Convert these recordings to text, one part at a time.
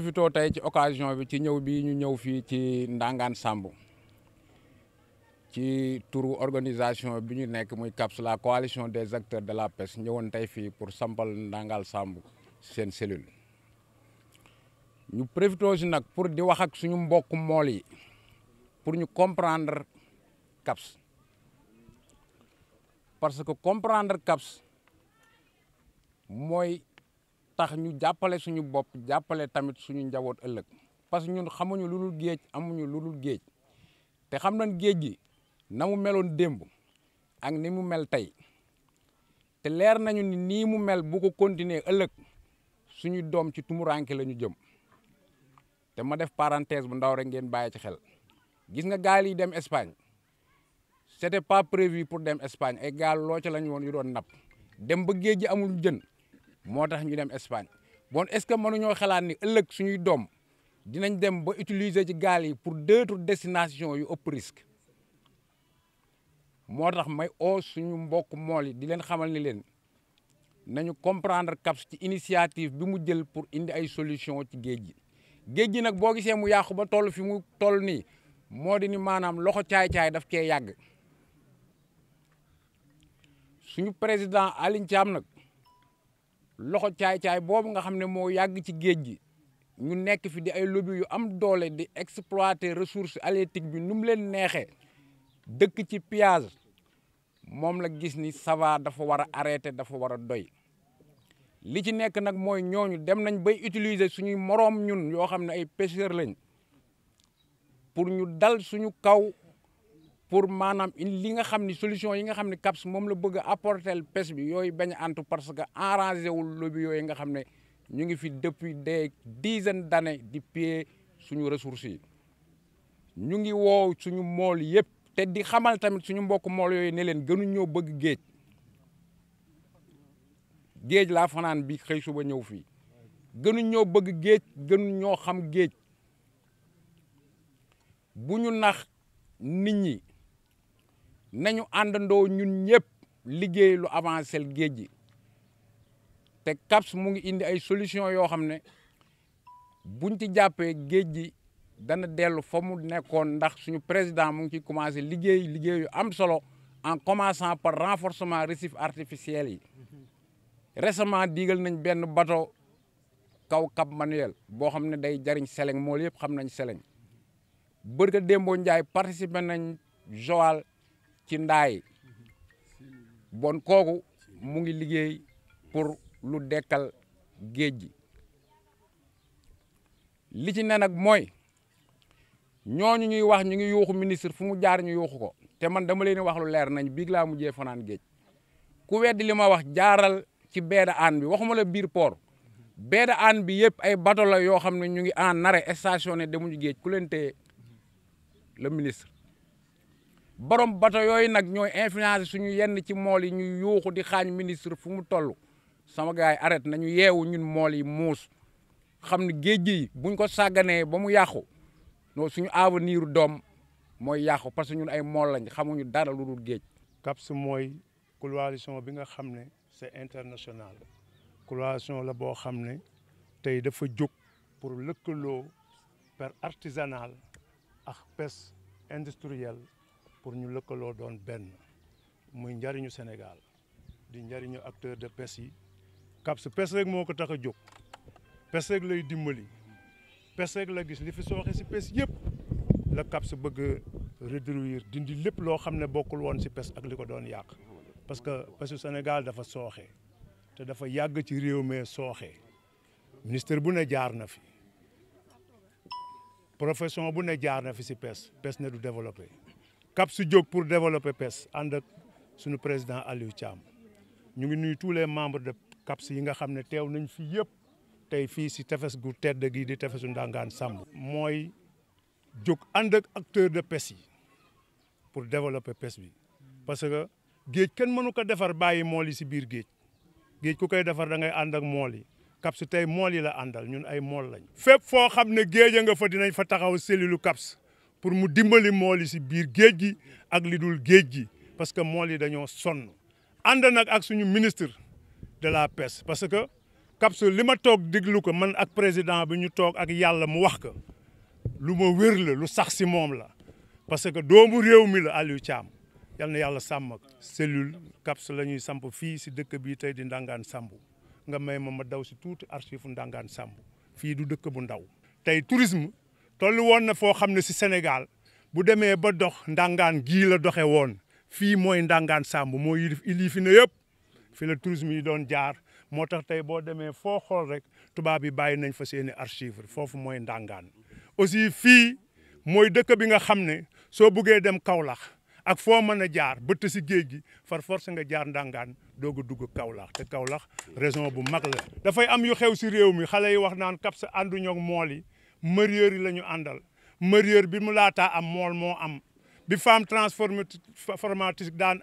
profité tey ci occasion bi ci ñëw bi ñu ñëw fii ci Ndangaan Samb ci turu organisation bi ñu nekk muy CAPS la coalition des acteurs de la pêche ñëwoon tey fii pour sampal Ndangaan Samb seen cellule ñu profité si nag pour di wax ak suñu mbokk mool yi pour ñu comprendre CAPS parce que comprendre CAPS mooy tax ñu jàppale suñu bopp jàppale tamit suñu njaboot ëllëg parce que ñun xamuñu lu dul géej amuñu lu dul géej te xam nañ géej gi na mu meloon démb ak ni mu mel tey te leer nañu ni nii mu mel bu ko continuer ëllëg suñu doom ci tumuranke la ñu jëm te ma def parenthèse bu ndaw rek ngeen bàyyi ci xel gis nga gaal yi dem Espagne c'était pas prévu pour dem Espagne ay gaal loo ca lañu woon yu doon napp dem ba géej gi amul jën moo tax ñu dem Espagne bon est-ce que mënuñoo xalaat ni ëllëg suñuy doom dinañ dem ba utiliser ci gaal yi pour d'autres destinations yu ëpp risque moo tax may oo suñu mbokk mool yi di leen xamal ni leen nañu comprendre CAPS ci initiative bi mu jël pour indi ay solution ci géej gi nag boo gisee mu yàqu ba toll fi mu toll nii moo di ni maanaam loxo caay-caay daf cee yàgg suñu président Alioune Thiam nag loxo caay-caay boobu nga xam ne moo yàgg ci géej gi ñu nekk fi di ay lobby yu am doole di exploiter ressource halieutique bi nu mu leen neexee dëkk ci pillage moom la gis ni ça va dafa war a arrêter dafa war a doy li ci nekk nag mooy ñooñu dem nañ bay utiliser suñuy moroom ñun yoo xam ne ay pêcheurs lañ pour ñu dal suñu kaw pour maanaam li nga xam ni solution yi nga xam ne CAPS moom la bëgg a apporter pêche bi yooyu bañ a antu parce que arrangé wul lobby yooyu nga xam ne ñu ngi fi depuis des dizaines d'années di piller suñu ressources yi ñu ngi woo suñu mool yëpp te di xamal tamit suñu mbokk mool yooyu ne leen gënuñ ñoo bëgg géej laa fanaan bi xëy suba ñëw fii gënuñ ñoo bëgg géej gënuñ ñoo xam géej bu ñu nax nit ñi nañu àndandoo ñun ñëpp liggéey lu avancé géej gi te CAPS mu ngi indi ay solution yoo xam ne buñ ci jàppee géej gi dana dellu fa mu nekkoon ndax suñu président mu ngi ci commencé liggéey yu am solo en commençant par renforcement récifs artificiels yi récemment diigal nañ benn bateau kaw Cap Manuel boo xam ne day jariñ Seleng mool yëpp xam nañ Seleng bërka Dembo Ndiaye participé nañ Joal ci ndaay bon kooku mu ngi liggéey pour lu dekkal géej gi li ci ne nag mooy ñooñu ñuy wax ñu ngi yuuxu ministre fu mu jaar ñu yuuxu ko te man dama leen wax lu leer nañ biig laa mujjee fanaan géej ku weddi li ma wax jaaral ci beeda aan bi waxuma la biir port beeda aan bi yëpp ay bateau la yoo xam ne ñu ngi en arrêt stationné demuñu géej ku leen téye le ministre borom bateau yooyu nag ñooy influencé suñu yenn ci mool yi ñu yuuxu di xaañ ministre fu mu toll sama gars yi arrête nañu yeewu ñun mool yi muus xam ne géej gi buñ ko sàgganee ba mu yàqu non suñu avenir doom mooy yàqu parce que ñun ay mool lañ xamuñu dara lu dul géej. CAPS mooy coalition bi nga xam ne c'est international coalition la boo xam ne tey dafa jóg pour lëkkaloo pêche artisanale ak pêche industrielle pour ñu lëkkaloo doon benn muy njariñu Sénégal di njariñu acteur de pêche yi CAPS pêche rek moo ko tax a jóg pêche rek lay dimbali pêche rek la gis li fi sooxe si pêche yëpp la CAPS bëgg réduire dindi lépp loo xam ne bokkul woon si pêche ak li ko doon yàq parce que pêche Sénégal dafa sooxe te dafa yàgg ci réew mi sooxe ministère bu ne jaar na fi profession bu ne jaar na fi si pêche ne du développé CAPS jóg pour développer pêche ànd ak suñu président Aliou Thiam ñu ngi nuyu tous les membres de CAPS yi nga xam ne teew nañ fi yëpp tey fii si tefes gu tedd gi di tefesu Ndangaan Samb mooy jóg ànd ak acteur de pêche yi pour développer pêche bi parce que géej kenn mënu ko defar bàyyi mool yi si biir géej ku koy defar da ngay ànd ak mool yi CAPS tey mool yi la àndal ñun ay mool lañ. fépp foo xam ne géej a nga fa dinañ fa taxaw cellule CAPS pour mu dimbali mool yi si biir géej gi ak li dul géej gi parce que mool yi dañoo sonn ànd nag ak suñu ministre de la pêche parce que CAPS li ma toog déglu ko man ak président bi ñu toog ak yàlla mu wax ko lu ma wér la lu sax si moom la parce que doomu réew mi la Aliou Thiam yal na yàlla sàmm ak cellule CAPS la ñuy samp fii si dëkk bii tey di Ndangaan Sambu nga may ma daw si tuuti archive Ndangaan Sambu fii du dëkk bu ndaw. tey tourisme tollu woon na foo xam ne si Sénégal bu demee ba dox Ndangaan gii la doxe woon fii mooy Ndangaan Sambu moo yilif fi ne yëpp fi la tourisme yi doon jaar moo tax tey boo demee foo xool rek tubaab yi bàyyi nañ fa seeni archive foofu mooy Ndangaan aussi fii mooy dëkk bi nga xam ne soo buggee dem Kaolack ak foo mën a jaar bëtt si géej gi far force nga jaar Ndangaan doog a dugg Kaolack te Kaolack région bu mag la. dafay am yu xew si réew mi xale yi wax naan CAPS ànduñu ak mool yi mareyeur yi la ñu àndal mareyeur bi mu laataa am mool moo am bi femme transformatrice daan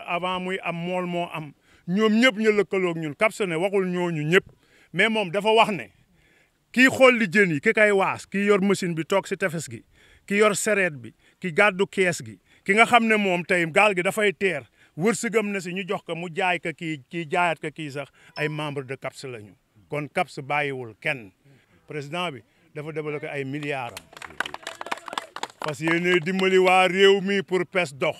avant muy am mool moo am ñoom ñëpp ñu lëkkaloog ñun CAPS ne waxul ñooñu ñëpp mais moom dafa wax ne kii xool li jën yi ki kay waas kii yor machine bi toog si tefes gi ki yor sereet bi ki gàddu kees gi ki nga xam ne moom tey gaal gi dafay teer wërsëgam na si ñu jox ko mu jaay ka kii jaayaat ka kii sax ay membre de CAPS lañu kon CAPS bàyyiwul kenn président bi dafa débloqué ay milliards parce que yéene dimbali waa réew mi pour pes dox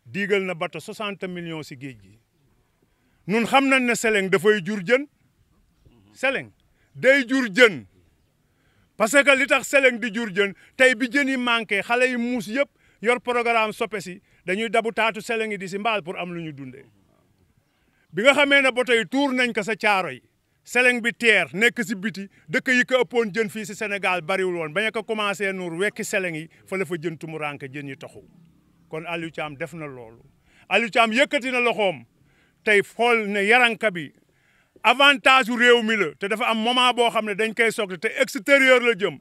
diigal na bato 60 millions si géej gi nun xam nañ ne Seleng dafay jur jën Seleng day jur jën parce que li tax Seleng di jur jën tey bi jën yi manqué xale yi muus yëpp yor programme soppe si dañuy dabu taatu Seleng yi di si mbaal pour am lu ñu dundee bi nga xamee ne bato yi tuur nañ ko sa caaro yi Seleng bi teer nekk si biti dëkk yi ko ëppoon jën fii si Sénégal bariwul woon bañ a ko commencé nuur wekki Seleng yi fa la fa jën tumuranke jën yi taxu kon Aliou Thiam def na loolu Aliou Thiam yëkkati na loxoom tey xool ne yaranka bi avantage u réew mi la te dafa am moment boo xam ne dañ koy soxla te extérieur la jëm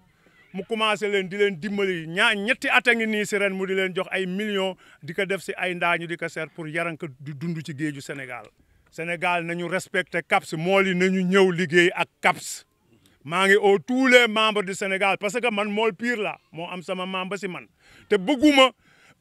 mu commencé leen di leen dimbali ñetti at a ngi nii si ren mu di leen jox ay millions di ko def si ay ndaañu di ko seet pour yaranka di dund ci géeju Sénégal Sénégal nañu respecté CAPS mool yi nañu ñëw liggéey ak CAPS maa ngi au tous les membres du Sénégal parce que man mool pire la moo am sama membre si man te bëgguma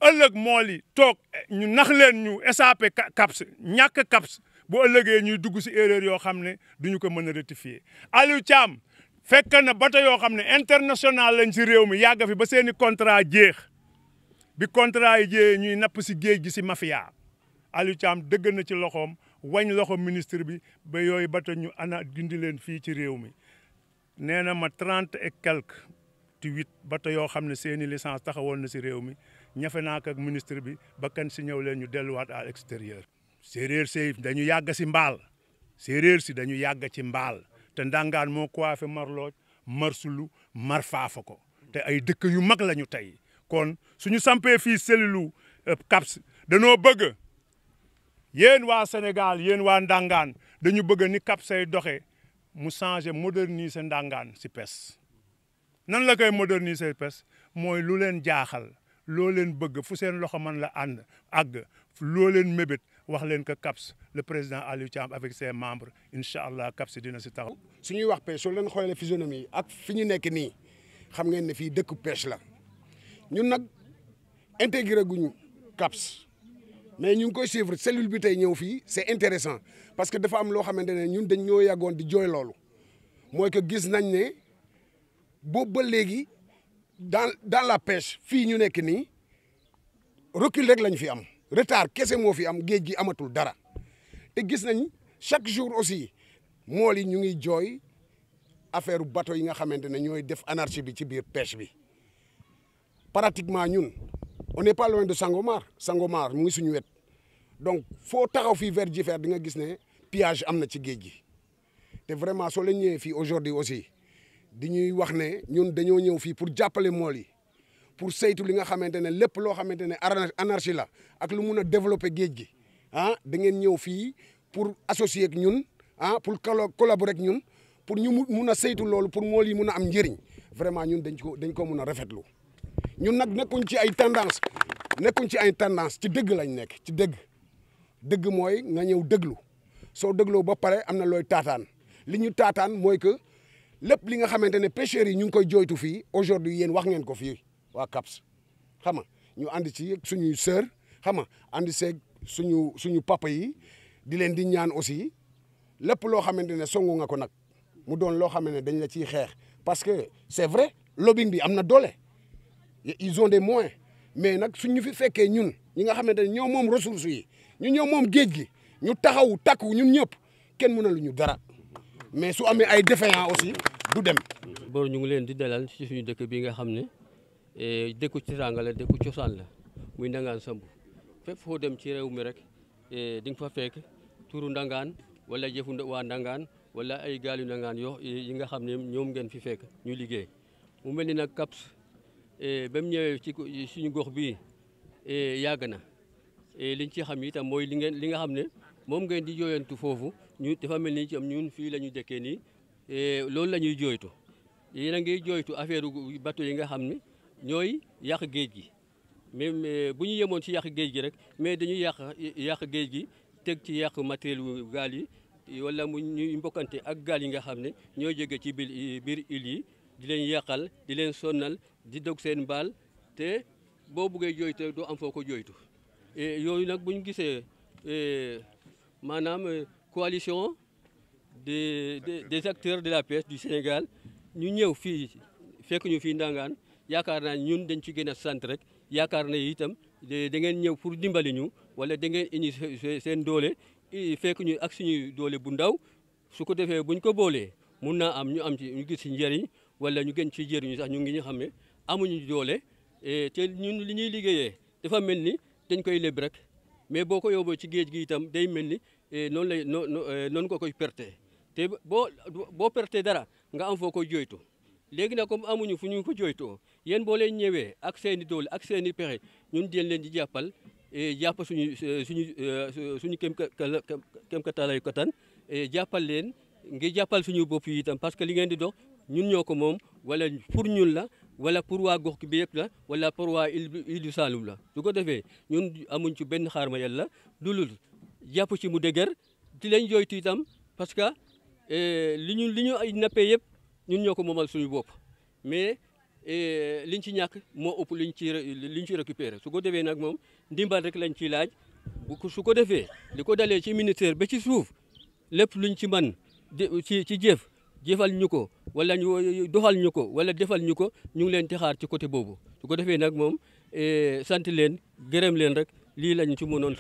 ëllëg mool yi toog ñu nax leen ñu SAP CAPS ñàkk CAPS bu ëllëgee ñuy dugg si erreur yoo xam ne duñu ko mën a rectifier Aliou Thiam fekk na bato yoo xam ne international lañ si réew mi yàgg fi ba seeni contrat jeex bi contrat yi jeexee ñuy napp si géej gi si mafia Aliou Thiam dëgg na ci loxoom wañ loxo ministre bi ba yooyu bato ñu dindi leen fii ci réew mi nee na ma 30 et quelques ci 8 bato yoo xam ne seeni licence taxawoon na si réew mi ñafe naa ko ak ministre bi ba kan si ñëw leen ñu delluwaat à l'extérieur séeréer si dañu yàgg si mbaal séeréer si dañu yàgg ci mbaal te Ndangaan moo coiffé Marlooj Marsulu Marfaafa ko te ay dëkk yu mag lañu tey kon suñu sampee fii cellule CAPS danoo bëgg yéen waa Sénégal yéen waa Ndangaan dañu bëgg ni CAPS ay doxee mu changé moderniser Ndangaan si pes nan la koy moderniser pes mooy lu leen jaaxal loo leen bëgg fu seen loxo man la ànd àgg loo leen mébét wax leen que CAPS le président Aliou Thiam avec ses membres incha allah CAPS dina si taxaw. su ñuy wax pêche soo leen xoolee physionomie ak fi ñu nekk nii xam ngeen ne fii dëkk pêche la ñun nag intégré guñu CAPS mais ñu ngi koy suivre cellule bi tey ñëw fii c'est intéressant parce que dafa am loo xamante ne ñun dañ ñoo yàggoon di jooy loolu mooy que gis nañ ne boobu ba léegi dans la pêche fii ñu nekk nii recul rek lañ fi am. retard kese moo fi am géej gi amatul dara te gis nañ chaque jour aussi mool yi ñu ngi jooy affaire bateau yi nga xamante ne ñooy def anarchie bi ci biir pêche bi pratiquement ñun on n'est pas loin de Sangomar mu ngi suñu wet donc foo taxaw fii vers Jifeer di nga gis ne pillage am na ci géej gi te vraiment soo leen ñëwee fii aujourd'hui aussi di ñuy wax ne ñun dañoo ñëw fii pour jàppale mool yi pour saytu li nga xamante ne lépp loo xamante ne anarchie la ak lu mun a développer géej gi ah da ngeen ñëw fii pour associer ak ñun ah pour collaborer ak ñun pour ñu mun a saytu loolu pour mool yi mun a am njëriñ vraiment ñun dañ ko mun a rafetlu ñun nag nekkuñ ci ay tendance ci dëgg lañ nekk ci dëgg mooy nga ñëw déglu soo dégloo ba pare am na looy taataan li ñu taataan mooy que lépp li nga xamante ne pêcheurs yi ñu ngi koy jooytu fii aujourd'hui yéen wax ngeen ko fii waa CAPS xam nga ñu ànd ci suñuy sœur xam nga ànd seeg suñu papa yi di leen di ñaan aussi lépp loo xamante ne songu nga ko nag mu doon loo xam ne dañ la ciy xeex parce que c'est vrai lobbying bi am na doole ils ont des moyens mais nag suñ ñu fi fekkee ñun ñi nga xamante ne ñoo moom ressources yi ñu ñëw moom géej gi ñu taxaw takku ñun ñëpp kenn mënalu ñu dara mais su amee ay défaillants aussi du dem. Bor ñu ngi leen di dalal ci suñu dëkk bi nga xam ne dëkku teraanga la dëkku cosaan la muy Ndangaan Sambu fépp foo dem ci réew mi rek di nga fa fekk turu Ndangaan wala jëfu waa Ndangaan wala ay gaalu Ndangaan yi nga xam ne ñoom ngeen fi fekk ñu liggéey mu mel ni nag CAPS ba mu ñëwee ci suñu gox bii yàgg na liñ ci xam itam mooy li nga xam ne moom ngeen di jooyantu foofu ñu dafa mel ni itam ñun fii la ñu dëkkee nii loolu la ñuy jooytu yéen a ngi jooytu affaire bateau yi nga xam ne ñooy yàq géej gi mais bu ñu yemoon ci yàq géej gi rek mais dañuy yàq géej gi teg ci yàq matériel gaal yi wala mu ñuy mbokkante ak gaal yi nga xam ne ñoo jóge ci biir île yi di leen yàqal di leen sonnal di dog seen mbaal te boo buggee jooytu doo am foo ko jooytu yooyu nag bu ñu gisee maanaam coalition des acteurs de la pêche du Sénégal ñu ñëw fii fekk ñu fii Ndangaan yaakaar naa ñun dañ ci gën a sant rek yaakaar na itam da ngeen ñëw pour dimbali ñu wala da ngeen indi seen doole fekk ñu ak suñu doole bu ndaw su ko defee buñ ko boolee mun naa am ñu gis ci njëriñ wala ñu gën ci jëriñu sax ñu ngi ñu xam ne amuñu doole te ñun li ñuy liggéeyee dafa mel ni dañ koy leb rek mais boo ko yóbboo ci géej gi itam day mel ni noonu ko koy perte te boo perte dara nga am foo koy jooytu léegi nag comme amuñu fu ñu ko jooytoo yéen boo leen ñëwee ak seen i doole ak seen i pexe ñun dinañ leen di jàpp suñu kem katalaay kattan jàppal leen ngi jàppal suñu bopp yi itam parce que li ngeen di dox ñun ñoo ko moom wala pour ñun la wala pour waa gox bi yëpp la wala pour waa île du Saloum la su ko defee ñun amuñ ci benn xaar ma yàlla dulul jàpp ci mu dëgër di leen jooytu itam parce que li ñu ay nappee yëpp ñun ñoo ko moomal suñu bopp mais liñ ci ñàkk moo ëpp liñ ci récupéré su ko defee nag moom ndimbal rek lañ ciy laaj su ko defee li ko dalee ci ministère ba ci suuf lépp luñ ci man ci jëfal ñu ko wala ñu doxal ñu ko wala defal ñu ko ñu ngi leen di xaar ci côté boobu su ko defee nag moom sant leen gërëm leen rek lii lañ ci mënoon